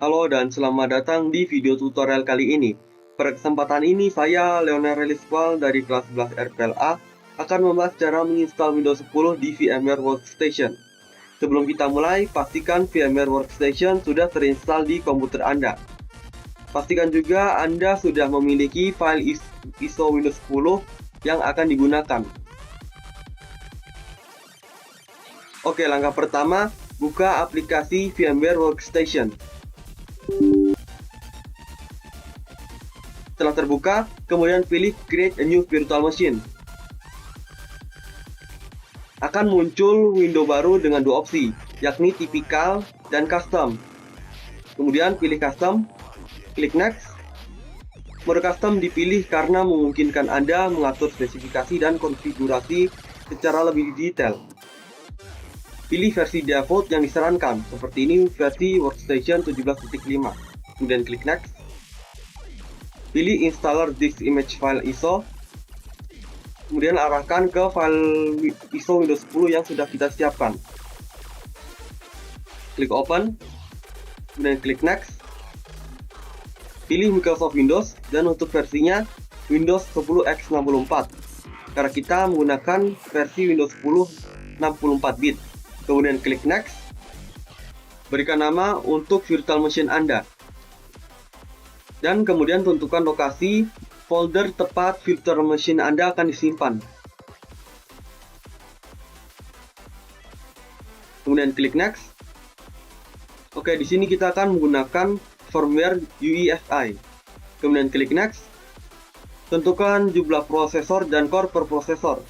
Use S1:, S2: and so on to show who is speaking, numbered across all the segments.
S1: Halo dan selamat datang di video tutorial kali ini. Pada kesempatan ini saya, Leonel Reliswal dari kelas 11 RPLA, akan membahas cara menginstal Windows 10 di VMware Workstation. Sebelum kita mulai, pastikan VMware Workstation sudah terinstall di komputer Anda. Pastikan juga Anda sudah memiliki file ISO Windows 10 yang akan digunakan. Oke, langkah pertama, buka aplikasi VMware Workstation. Setelah terbuka, kemudian pilih Create a New Virtual Machine. Akan muncul window baru dengan dua opsi, yakni Typical dan Custom. Kemudian pilih Custom, klik Next. Mode Custom dipilih karena memungkinkan Anda mengatur spesifikasi dan konfigurasi secara lebih detail. Pilih versi default yang disarankan, seperti ini versi Workstation 17.5. Kemudian klik Next. Pilih Installer Disk Image File ISO. Kemudian arahkan ke file ISO Windows 10 yang sudah kita siapkan. Klik Open. Kemudian klik Next. Pilih Microsoft Windows dan untuk versinya Windows 10 x64. Karena kita menggunakan versi Windows 10 64 bit. Kemudian klik Next. Berikan nama untuk virtual machine Anda. Dan kemudian tentukan lokasi folder tempat virtual machine Anda akan disimpan. Kemudian klik Next. Oke, di sini kita akan menggunakan firmware UEFI. Kemudian klik Next. Tentukan jumlah prosesor dan core per prosesor.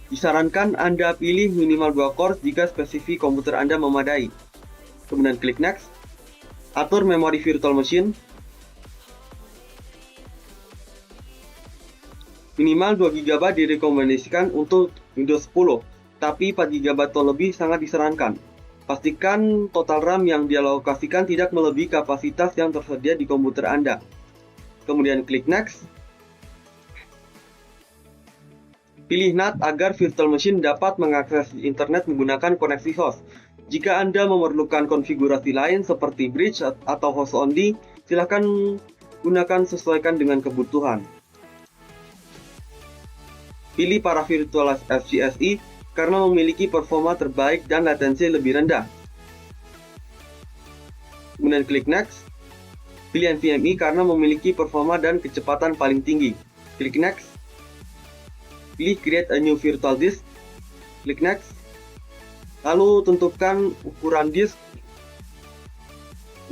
S1: Disarankan Anda pilih minimal 2 core jika spesifik komputer Anda memadai. Kemudian klik Next. Atur memori virtual machine. Minimal 2 GB direkomendasikan untuk Windows 10, tapi 4 GB atau lebih sangat disarankan. Pastikan total RAM yang dialokasikan tidak melebihi kapasitas yang tersedia di komputer Anda. Kemudian klik Next. Pilih NAT agar virtual machine dapat mengakses internet menggunakan koneksi host. Jika Anda memerlukan konfigurasi lain seperti bridge atau host only, silakan gunakan sesuaikan dengan kebutuhan. Pilih para virtual FCSI karena memiliki performa terbaik dan latensi lebih rendah. Kemudian klik Next. Pilih NVMe karena memiliki performa dan kecepatan paling tinggi. Klik Next. Pilih Create a New Virtual Disk. Klik Next. Lalu tentukan ukuran disk.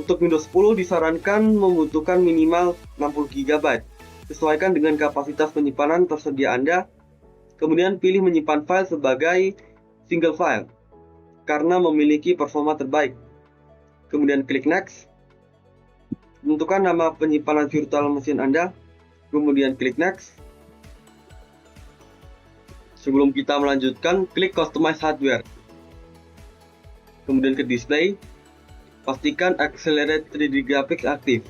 S1: Untuk Windows 10 disarankan membutuhkan minimal 60 GB. Sesuaikan dengan kapasitas penyimpanan tersedia Anda. Kemudian pilih menyimpan file sebagai single file karena memiliki performa terbaik. Kemudian klik Next. Tentukan nama penyimpanan virtual machine Anda. Kemudian klik Next. Sebelum kita melanjutkan, klik Customize Hardware. Kemudian ke Display. Pastikan Accelerate 3D Graphics aktif.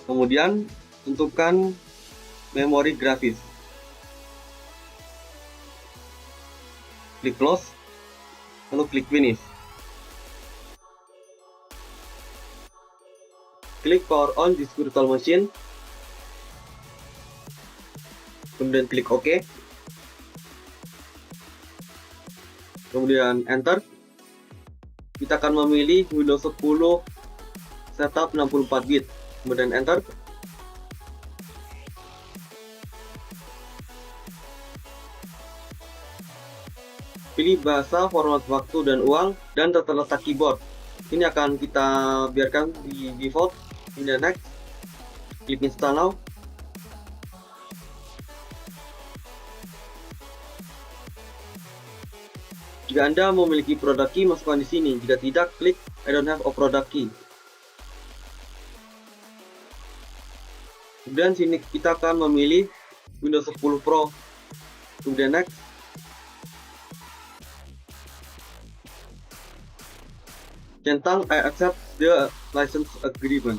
S1: Kemudian tentukan memori grafis. Klik Close. Lalu klik Finish. Klik Power On this virtual machine. Kemudian klik OK. Kemudian Enter. Kita akan memilih Windows 10 setup 64 bit. Kemudian Enter. Pilih bahasa, format waktu dan uang, dan tata letak keyboard. Ini akan kita biarkan di default. Kemudian Next. Klik Install Now. Jika Anda memiliki product key, masukkan di sini. Jika tidak, klik I don't have a product key. Kemudian sini kita akan memilih Windows 10 Pro. Kemudian Next. Centang I accept the license agreement.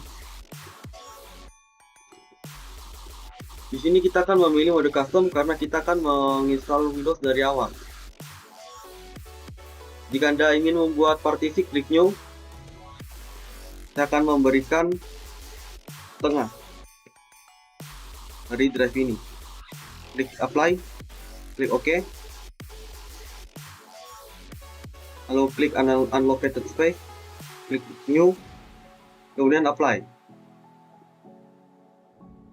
S1: Di sini kita akan memilih mode custom karena kita akan menginstal Windows dari awal. Jika Anda ingin membuat partisi, klik New. saya akan memberikan tengah dari drive ini. Klik apply, klik OK, lalu klik unallocated space, klik new, kemudian apply.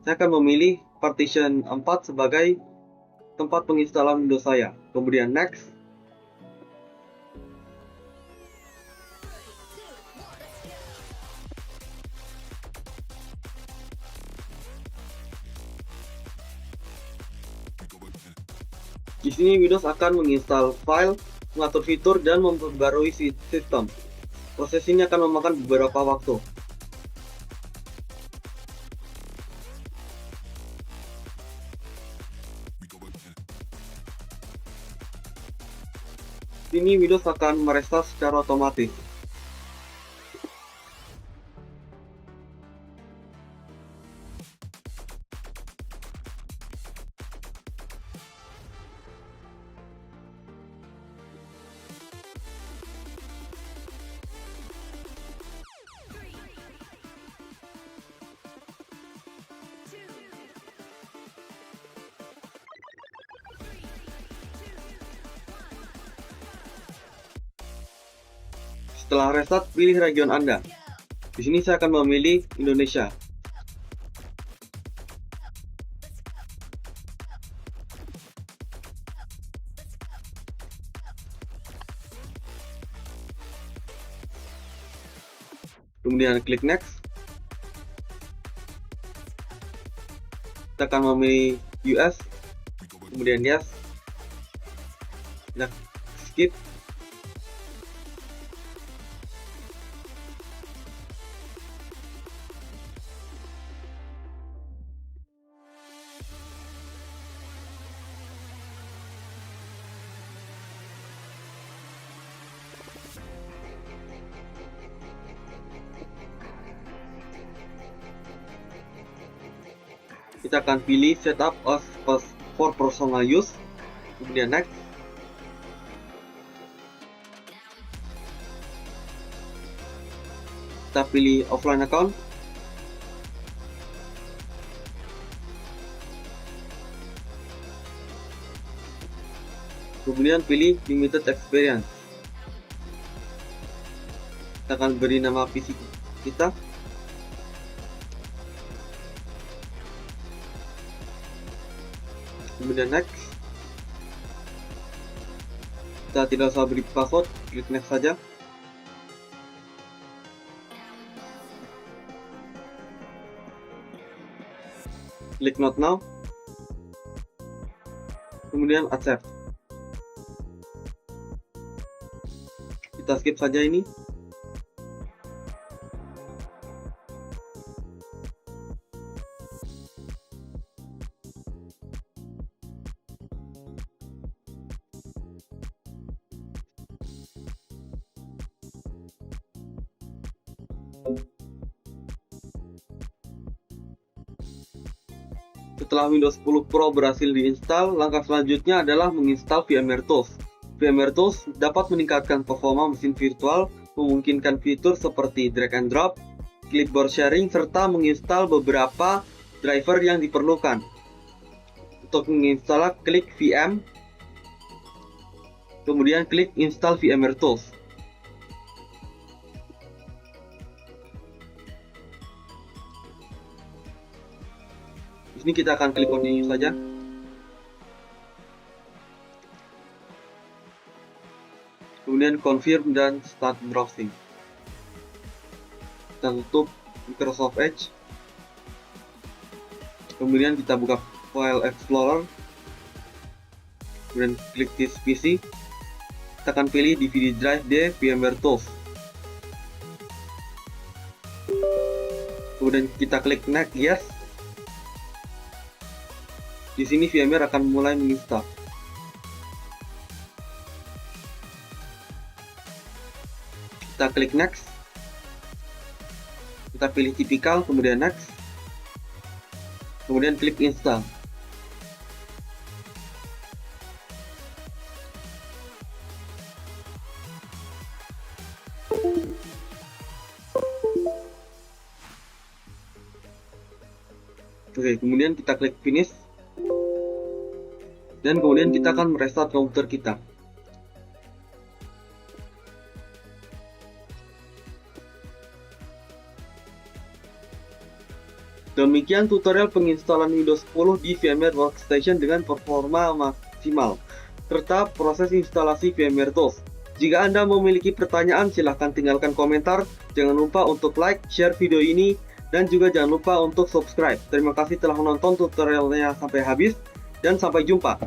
S1: Saya akan memilih partition 4 sebagai tempat penginstalan Windows saya, kemudian next. Di sini Windows akan menginstal file, mengatur fitur, dan memperbarui sistem. Proses ini akan memakan beberapa waktu. Di sini Windows akan merestart secara otomatis. Setelah restart, pilih region Anda. Di sini saya akan memilih Indonesia. Kemudian klik next. Kita akan memilih US, kemudian yes. Kita skip. Kita akan pilih setup as for personal use, kemudian next. Kita pilih offline account. Kemudian pilih limited experience. Kita akan beri nama PC kita. Kemudian next. Kita tidak usah beri password, klik next saja. Klik not now. Kemudian accept. Kita skip saja ini. Setelah Windows 10 Pro berhasil diinstal, langkah selanjutnya adalah menginstal VMware Tools. VMware Tools dapat meningkatkan performa mesin virtual, memungkinkan fitur seperti drag and drop, clipboard sharing, serta menginstal beberapa driver yang diperlukan. Untuk menginstal, klik VM, kemudian klik Install VMware Tools. Di sini kita akan klik continue saja. Kemudian confirm dan start browsing. Kita tutup Microsoft Edge. Kemudian kita buka File Explorer. Kemudian klik this PC. Kita akan pilih DVD drive di VMware Tools. Kemudian kita klik next, yes. Di sini VMware akan mulai menginstal. Kita klik next. Kita pilih tipikal, kemudian next. Kemudian klik install. Oke, kemudian kita klik finish. Dan kemudian kita akan merestart komputer kita. Demikian tutorial penginstalan Windows 10 di VMware Workstation dengan performa maksimal, serta proses instalasi VMware Tools. Jika Anda memiliki pertanyaan, silahkan tinggalkan komentar. Jangan lupa untuk like, share video ini, dan juga jangan lupa untuk subscribe. Terima kasih telah menonton tutorialnya sampai habis, dan sampai jumpa.